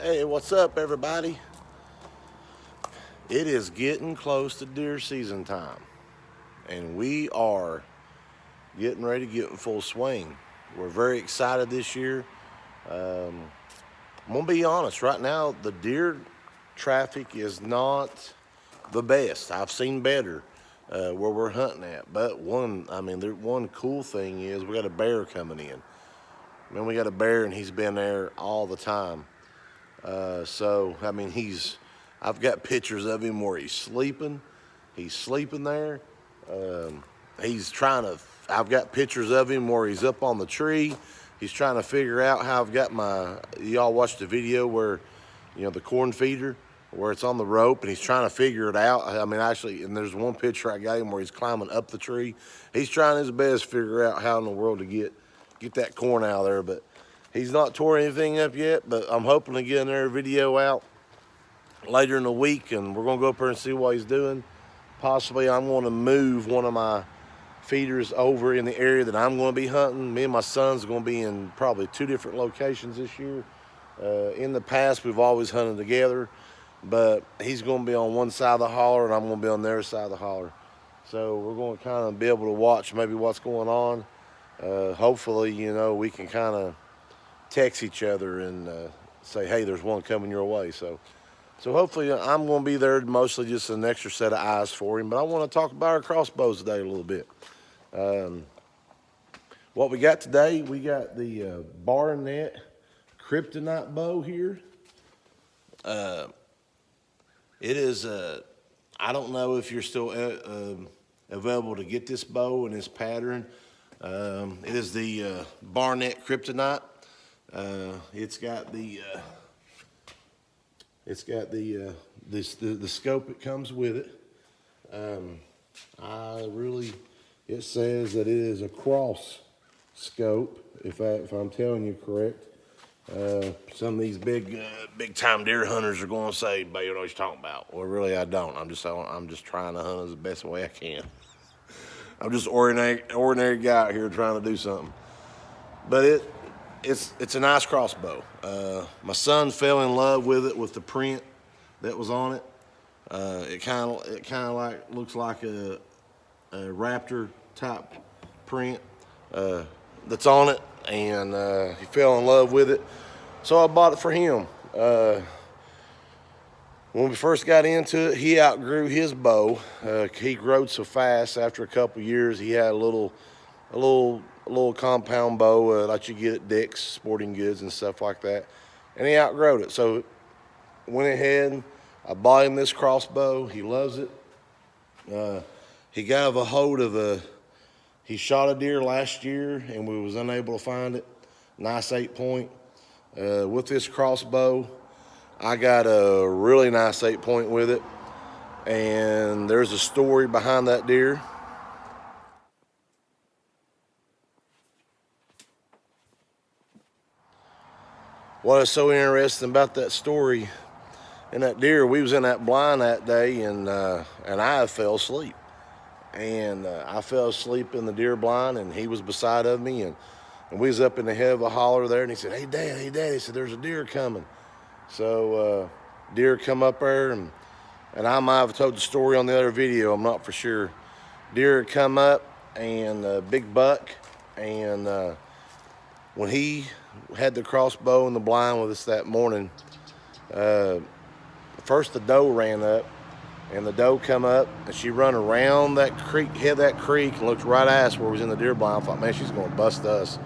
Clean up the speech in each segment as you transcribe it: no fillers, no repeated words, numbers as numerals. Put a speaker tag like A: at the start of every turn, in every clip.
A: Hey, what's up, everybody? It is getting close to deer season time, and we are getting ready to get in full swing. We're very excited this year. I'm gonna be honest. Right now, the deer traffic is not the best. I've seen better where we're hunting at, but one cool thing is we got a bear coming in. Man, we got a bear, and he's been there all the time. I've got pictures of him where he's sleeping. He's sleeping there. Um, I've got pictures of him where he's up on the tree. He's trying to figure out how y'all watched the video where, the corn feeder, where it's on the rope, and he's trying to figure it out. And there's one picture I got him where he's climbing up the tree. He's trying his best to figure out how in the world to get that corn out of there, but he's not tore anything up yet. But I'm hoping to get another video out later in the week, and we're gonna go up there and see what he's doing. Possibly I'm gonna move one of my feeders over in the area that I'm gonna be hunting. Me and my son's gonna be in probably 2 different locations this year. In the past, we've always hunted together, but he's gonna be on one side of the holler, and I'm gonna be on the other side of the holler. So we're gonna kind of be able to watch maybe what's going on. Hopefully, we can kind of text each other and say, hey, there's one coming your way. So hopefully I'm going to be there, mostly just an extra set of eyes for him. But I want to talk about our crossbows today a little bit. What we got today, we got the Barnett Kryptonite bow here. It is, I don't know if you're still available to get this bow and this pattern. It is the Barnett Kryptonite. It's got the scope that comes with it. It says that it is a cross scope, if I'm telling you correct. Some of these big time deer hunters are going to say, "But you know what you're talking about." Well, really, I don't. I'm just trying to hunt as the best way I can. I'm just ordinary guy out here trying to do something. But it's a nice crossbow. My son fell in love with it, with the print that was on it. It kind of looks like a raptor type print that's on it, and he fell in love with it. So I bought it for him. When we first got into it, he outgrew his bow. He growed so fast. After a couple years, he had a little compound bow like you get at Dick's Sporting Goods and stuff like that, and he outgrowed it. So went ahead, I bought him this crossbow. He loves it. He got a hold of he shot a deer last year, and we was unable to find it. Nice 8-point. With this crossbow, I got a really nice 8-point with it, and there's a story behind that deer. What is so interesting about that story and that deer, we was in that blind that day, and I fell asleep. And I fell asleep in the deer blind, and he was beside of me, and we was up in the head of a holler there, and he said, hey, Dad, he said, there's a deer coming. So deer come up there, and I might have told the story on the other video, I'm not for sure. Deer come up, and big buck, and when he had the crossbow in the blind with us that morning, first the doe ran up, and the doe come up, and she run around that creek, hit that creek, and looked right at us where we was in the deer blind. I thought, man, she's going to bust us.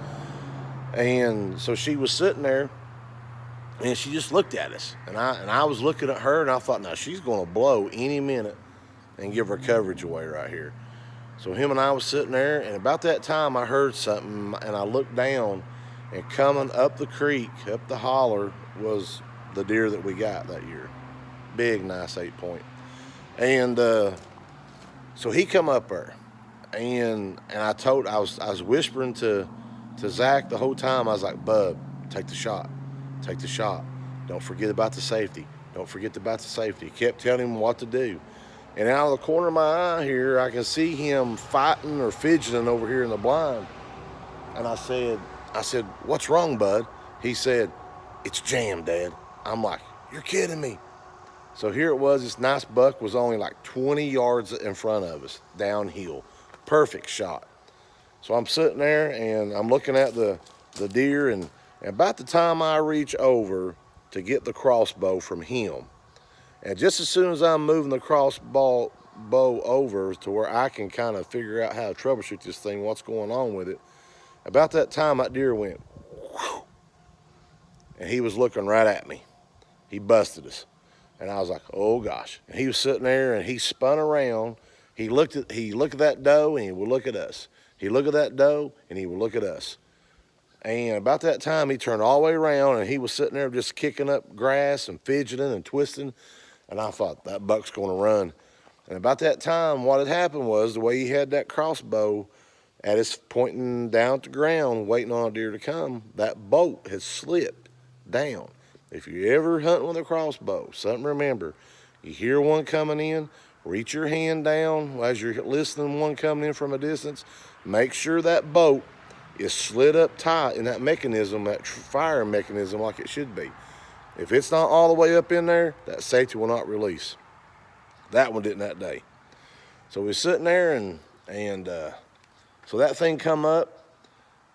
A: And so she was sitting there, and she just looked at us. And I was looking at her, and I thought, now she's going to blow any minute and give her coverage away right here. So him and I was sitting there, and about that time I heard something, and I looked down, and coming up the creek, up the holler, was the deer that we got that year. Big, nice 8-point. And so he come up there, and I was whispering to Zach the whole time. I was like, Bub, take the shot. Don't forget about the safety. He kept telling him what to do. And out of the corner of my eye here, I can see him fighting or fidgeting over here in the blind. And I said, what's wrong, bud? He said, it's jammed, Dad. I'm like, you're kidding me. So here it was, this nice buck was only like 20 yards in front of us, downhill. Perfect shot. So I'm sitting there and I'm looking at the deer, and about the time I reach over to get the crossbow from him, and just as soon as I'm moving the crossbow over to where I can kind of figure out how to troubleshoot this thing, what's going on with it, about that time that deer went, whew, and he was looking right at me. He busted us. And I was like, oh gosh. And he was sitting there and he spun around. He looked at that doe and he would look at us. He looked at that doe and he would look at us. And about that time he turned all the way around and he was sitting there just kicking up grass and fidgeting and twisting. And I thought, that buck's gonna run. And about that time, what had happened was, the way he had that crossbow at his pointing down at the ground, waiting on a deer to come, that bolt had slipped down. If you're ever hunting with a crossbow, something to remember, you hear one coming in, reach your hand down as you're listening to one coming in from a distance, make sure that bolt is slid up tight in that mechanism, that fire mechanism, like it should be. If it's not all the way up in there, that safety will not release. That one didn't that day. So we were sitting there and so that thing come up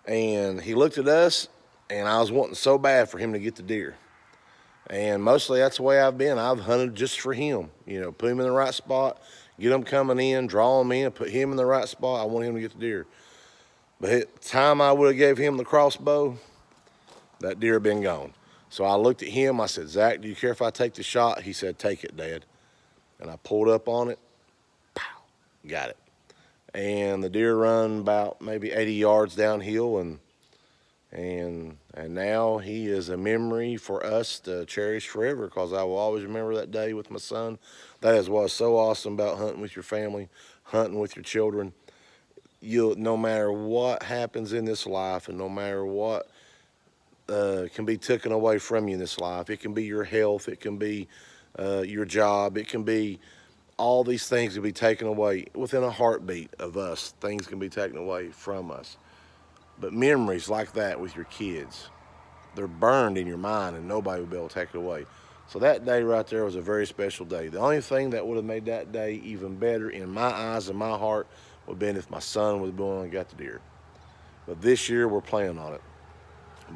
A: and he looked at us, and I was wanting so bad for him to get the deer. And mostly that's the way I've been. I've hunted just for him, you know, put him in the right spot, get him coming in, draw him in, put him in the right spot. I want him to get the deer. But at the time I would have gave him the crossbow, that deer had been gone. So I looked at him, I said, Zach, do you care if I take the shot? He said, take it, Dad. And I pulled up on it, pow, got it. And the deer run about maybe 80 yards downhill, and now he is a memory for us to cherish forever, because I will always remember that day with my son. That is what's so awesome about hunting with your family, hunting with your children. No matter what happens in this life, and no matter what can be taken away from you in this life, it can be your health, it can be your job, it can be all these things can be taken away within a heartbeat of us. Things can be taken away from us. But memories like that with your kids, they're burned in your mind and nobody will be able to take it away. So that day right there was a very special day. The only thing that would have made that day even better in my eyes and my heart would have been if my son was born and got the deer. But this year we're planning on it.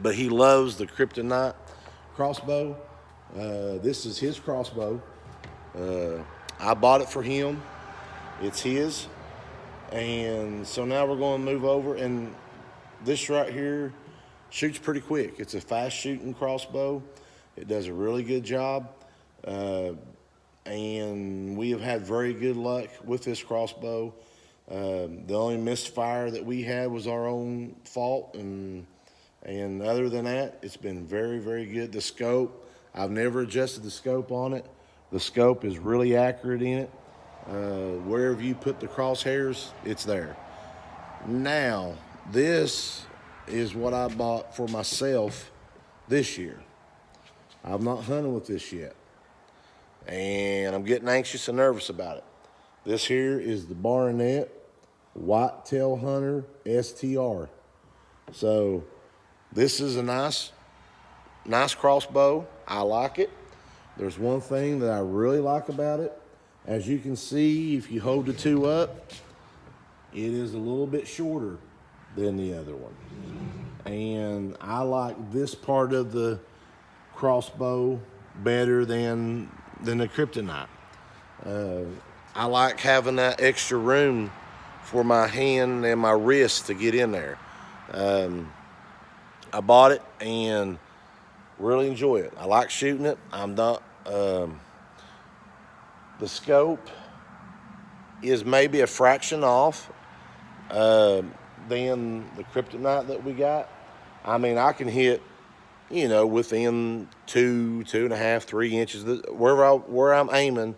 A: But he loves the Kryptonite crossbow. This is his crossbow. I bought it for him. It's his. And so now we're going to move over, and this right here shoots pretty quick. It's a fast shooting crossbow. It does a really good job. And we have had very good luck with this crossbow. The only misfire that we had was our own fault, and other than that, it's been very, very good. The scope, I've never adjusted the scope on it. The scope is really accurate in it. Wherever you put the crosshairs, it's there. Now, this is what I bought for myself this year. I've not hunted with this yet, and I'm getting anxious and nervous about it. This here is the Barnett Whitetail Hunter STR. So this is a nice crossbow. I like it. There's one thing that I really like about it. As you can see, if you hold the two up, it is a little bit shorter than the other one. And I like this part of the crossbow better than the Kryptonite. I like having that extra room for my hand and my wrist to get in there. I bought it and really enjoy it. I like shooting it. I'm not, the scope is maybe a fraction off than the Kryptonite that we got. I mean, I can hit, you know, within 2.5, 3 inches. Where I'm aiming,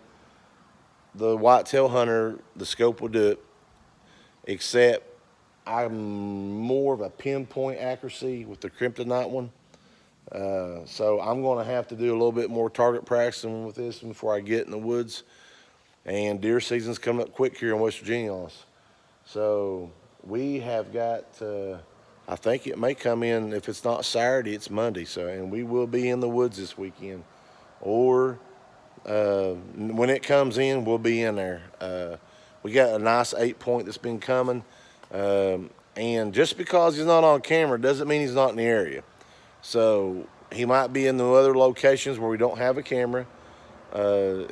A: the Whitetail Hunter, the scope will do it, except I'm more of a pinpoint accuracy with the Kryptonite one. So I'm going to have to do a little bit more target practicing with this before I get in the woods. And deer season's coming up quick here in West Virginia on us. So we have got I think it may come in, if it's not Saturday, it's Monday. So, and we will be in the woods this weekend. Or when it comes in, we'll be in there. We got a nice 8-point that's been coming. And just because he's not on camera doesn't mean he's not in the area. So he might be in the other locations where we don't have a camera.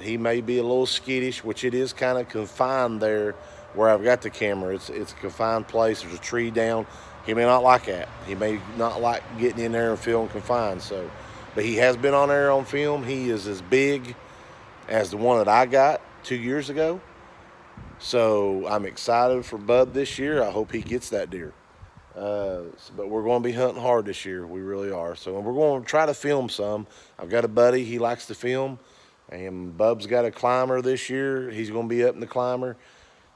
A: He may be a little skittish, which it is kind of confined there where I've got the camera. It's a confined place. There's a tree down. He may not like that. He may not like getting in there and feeling confined. So, but he has been on there on film. He is as big as the one that I got 2 years ago. So I'm excited for Bub this year. I hope he gets that deer. But we're going to be hunting hard this year. We really are. So we're going to try to film some. I've got a buddy. He likes to film. And Bub's got a climber this year. He's going to be up in the climber.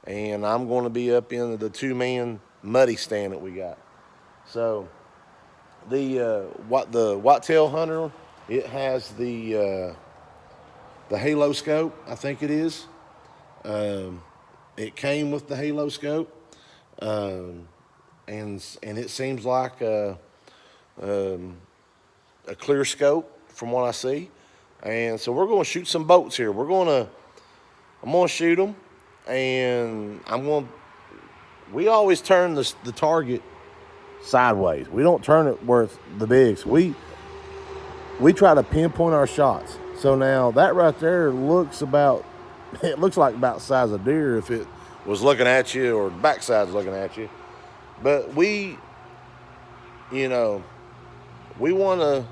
A: And I'm going to be up in the 2-man muddy stand that we got. So the Whitetail hunter, it has the halo scope, I think it is. It came with the halo scope, and it seems like a clear scope from what I see. And so we're going to shoot some boats here. I'm going to shoot them, and we always turn the target sideways. We don't turn it where it's the bigs. We try to pinpoint our shots. So now that right there looks like about the size of deer if it was looking at you or the backside's looking at you. But we want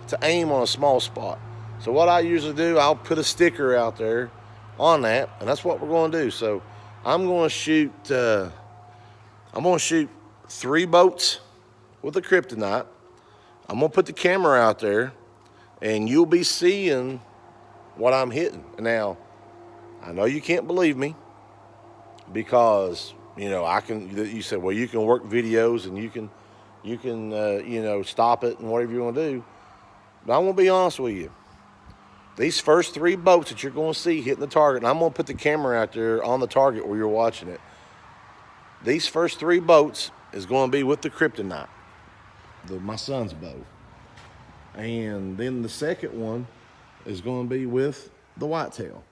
A: to aim on a small spot. So what I usually do, I'll put a sticker out there on that, and that's what we're going to do. So I'm going to shoot 3 boats with a Kryptonite. I'm going to put the camera out there, and you'll be seeing what I'm hitting. Now, I know you can't believe me because, you said, well, you can work videos and you can stop it and whatever you want to do. But I'm going to be honest with you. These first 3 boats that you're going to see hitting the target, and I'm going to put the camera out there on the target where you're watching it. These first 3 boats is going to be with the Kryptonite, my son's bow. And then the second one is going to be with the Whitetail.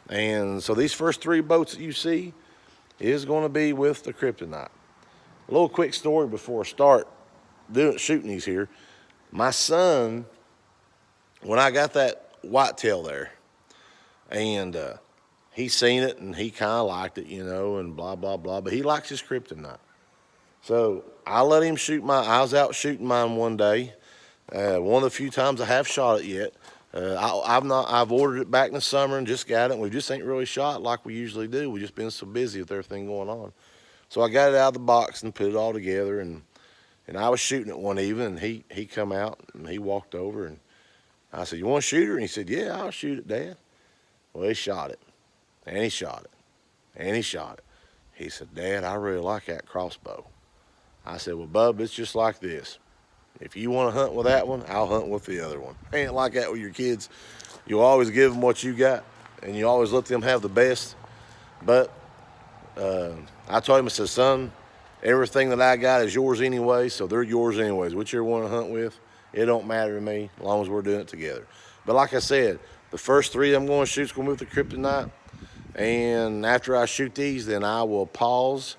A: And so these first 3 boats that you see is going to be with the Kryptonite. A little quick story before I start shooting these here. My son, when I got that Whitetail there, and he seen it and he kind of liked it, and blah, blah, blah, but he likes his Kryptonite. So I let him shoot I was out shooting mine one day. One of the few times I have shot it yet. I've ordered it back in the summer and just got it. And we just ain't really shot like we usually do. We've just been so busy with everything going on. So I got it out of the box and put it all together. And I was shooting it one evening, and he come out and he walked over, and I said, "You want to shoot her?" And he said, "Yeah, I'll shoot it, Dad." Well, he shot it, and he shot it, and he shot it. He said, "Dad, I really like that crossbow." I said, "Well, Bub, it's just like this. If you want to hunt with that one, I'll hunt with the other one." Ain't like that with your kids. You always give them what you got, and you always let them have the best. But I told him, I said, "Son, everything that I got is yours anyway, so they're yours anyways. Whichever one to hunt with, it don't matter to me as long as we're doing it together." But like I said, the first 3 I'm going to shoot is going to be with the Kryptonite. And after I shoot these, then I will pause,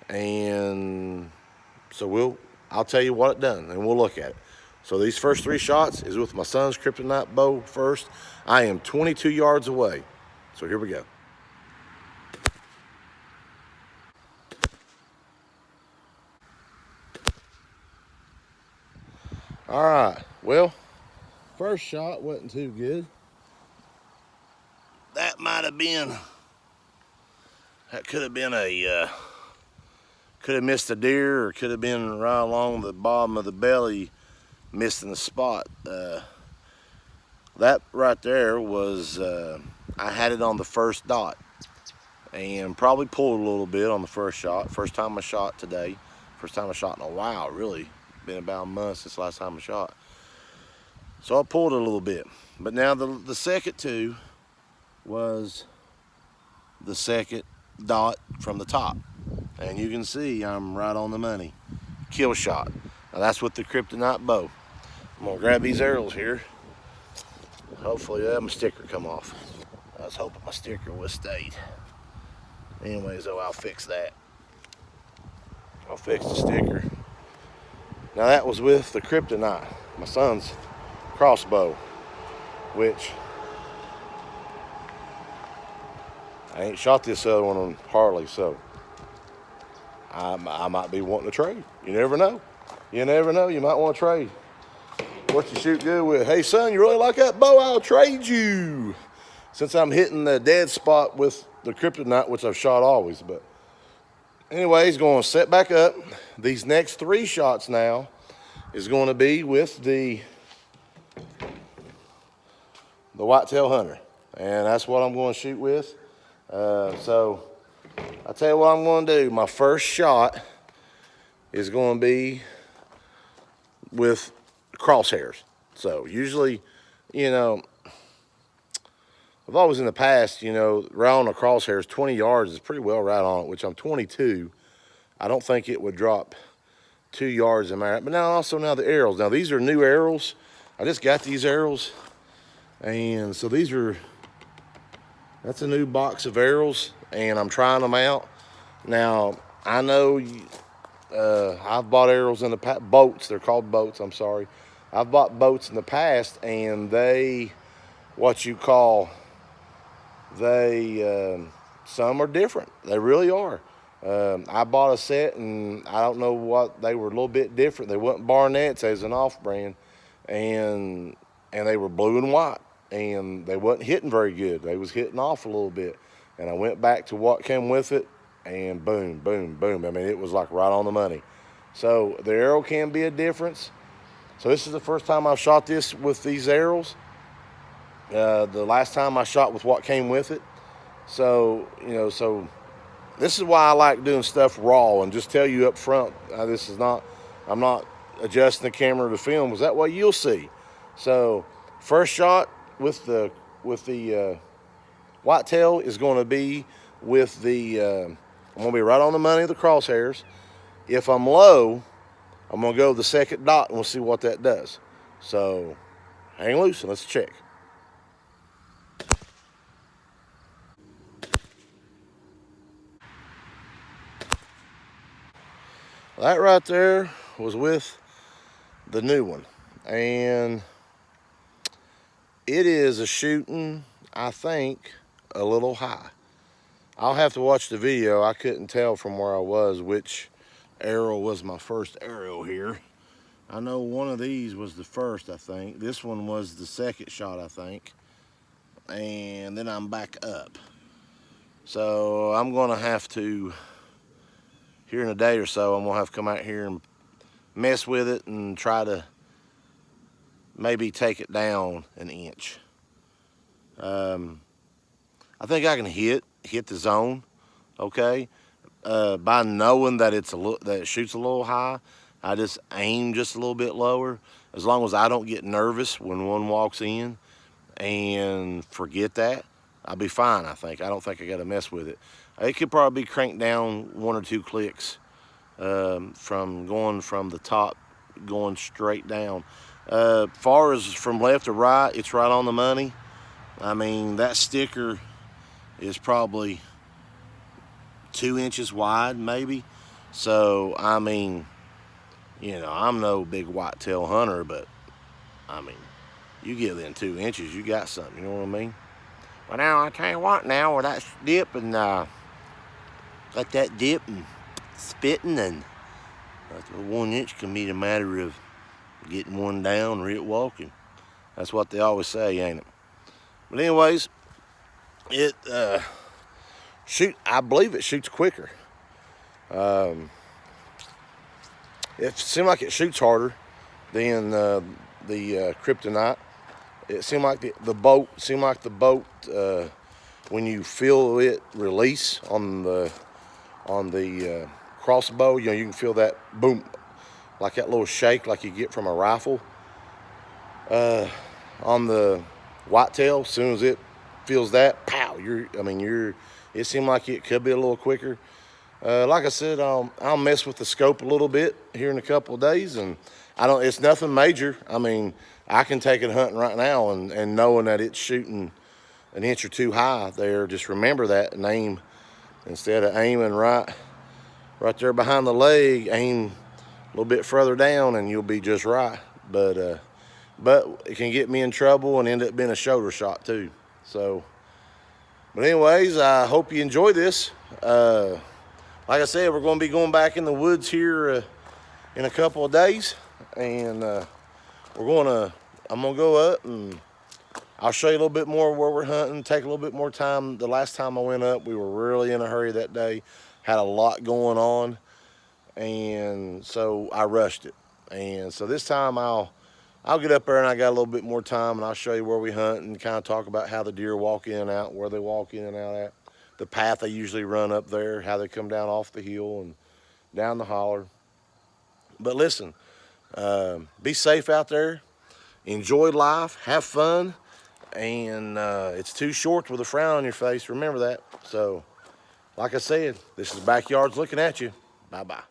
A: and so I'll tell you what it done, and we'll look at it. So these first 3 shots is with my son's Kryptonite bow first. I am 22 yards away. So here we go. All right, well, first shot wasn't too good. That could have been could have missed a deer, or could have been right along the bottom of the belly, missing the spot. That right there was, I had it on the first dot and probably pulled a little bit on the first shot. First time I shot today. First time I shot in a while, really. Been about a month since the last time I shot. So I pulled it a little bit. But now the second 2 was the second dot from the top. And you can see I'm right on the money. Kill shot. Now that's with the Kryptonite bow. I'm gonna grab these arrows here. Hopefully my sticker come off. I was hoping my sticker would have stayed. Anyways, though, I'll fix that. I'll fix the sticker. Now that was with the Kryptonite, my son's crossbow, which I ain't shot this other one on Harley, so I might be wanting to trade. You never know. You never know. You might want to trade. What you shoot good with? Hey son, you really like that bow? I'll trade you. Since I'm hitting the dead spot with the Kryptonite, which I've shot always, but anyways, going to set back up. These next 3 shots now is going to be with the Whitetail Hunter, and that's what I'm going to shoot with. So I'll tell you what I'm going to do. My first shot is going to be with crosshairs. So usually, you know, I've always in the past, you know, right on the crosshairs, 20 yards is pretty well right on it, which I'm 22. I don't think it would drop 2 yards in my, but now also now the arrows. Now these are new arrows. I just got these arrows. And so that's a new box of arrows, and I'm trying them out. Now, I know I've bought arrows in the past, boats, they're called boats, I'm sorry. I've bought boats in the past, and some are different. They really are. I bought a set, and I don't know what, they were a little bit different. They weren't Barnett's as an off-brand, and they were blue and white, and they wasn't hitting very good. They was hitting off a little bit, and I went back to what came with it, and boom, boom, boom. I mean, it was like right on the money. So the arrow can be a difference. So this is the first time I've shot this with these arrows. The last time I shot with what came with it. So, you know, so this is why I like doing stuff raw and just tell you up front, I'm not adjusting the camera to film, because that way you'll see. So first shot with the Whitetail is going to be with the, I'm going to be right on the money of the crosshairs. If I'm low, I'm going to go to the second dot, and we'll see what that does. So hang loose and let's check. That right there was with the new one, and it is a shooting, I think, a little high. I'll have to watch the video. I couldn't tell from where I was which arrow was my first arrow here. I know one of these was the first, I think. This one was the second shot, I think. And then I'm back up. So I'm gonna have to, here in a day or so, I'm gonna have to come out here and mess with it and try to maybe take it down an inch. I think I can hit the zone, okay? By knowing that that it shoots a little high, I just aim just a little bit lower. As long as I don't get nervous when one walks in and forget that, I'll be fine, I think. I don't think I gotta mess with it. It could probably be cranked down 1 or 2 clicks from going from the top, going straight down. Far as from left to right, it's right on the money. I mean, that sticker is probably 2 inches wide, maybe. So, I mean, you know, I'm no big whitetail hunter, but, I mean, you get within 2 inches, you got something, you know what I mean? But now, I tell you what now, with that dip and, let that dip and spitting, and 1 inch can be a matter of getting one down or it walking. That's what they always say, ain't it? But anyways, I believe it shoots quicker. It seemed like it shoots harder than the Kryptonite. It seemed like the boat, when you feel it release on the crossbow, you know, you can feel that boom, like that little shake like you get from a rifle. On the Whitetail, as soon as it feels that, pow, it seemed like it could be a little quicker. Like I said, I'll mess with the scope a little bit here in a couple of days, and it's nothing major. I mean, I can take it hunting right now, and knowing that it's shooting an inch or two high there, just remember that and aim. Instead of aiming right there behind the leg, aim a little bit further down and you'll be just right. But it can get me in trouble and end up being a shoulder shot too. So, but anyways, I hope you enjoy this. Like I said, we're going to be going back in the woods here in a couple of days, and I'm gonna go up and I'll show you a little bit more where we're hunting, take a little bit more time. The last time I went up, we were really in a hurry that day, had a lot going on, and so I rushed it. And so this time I'll get up there and I got a little bit more time, and I'll show you where we hunt and kind of talk about how the deer walk in and out, where they walk in and out at, the path they usually run up there, how they come down off the hill and down the holler. But listen, be safe out there, enjoy life, have fun, and it's too short with a frown on your face. Remember that. So, like I said, this is Backyards looking at you. Bye-bye.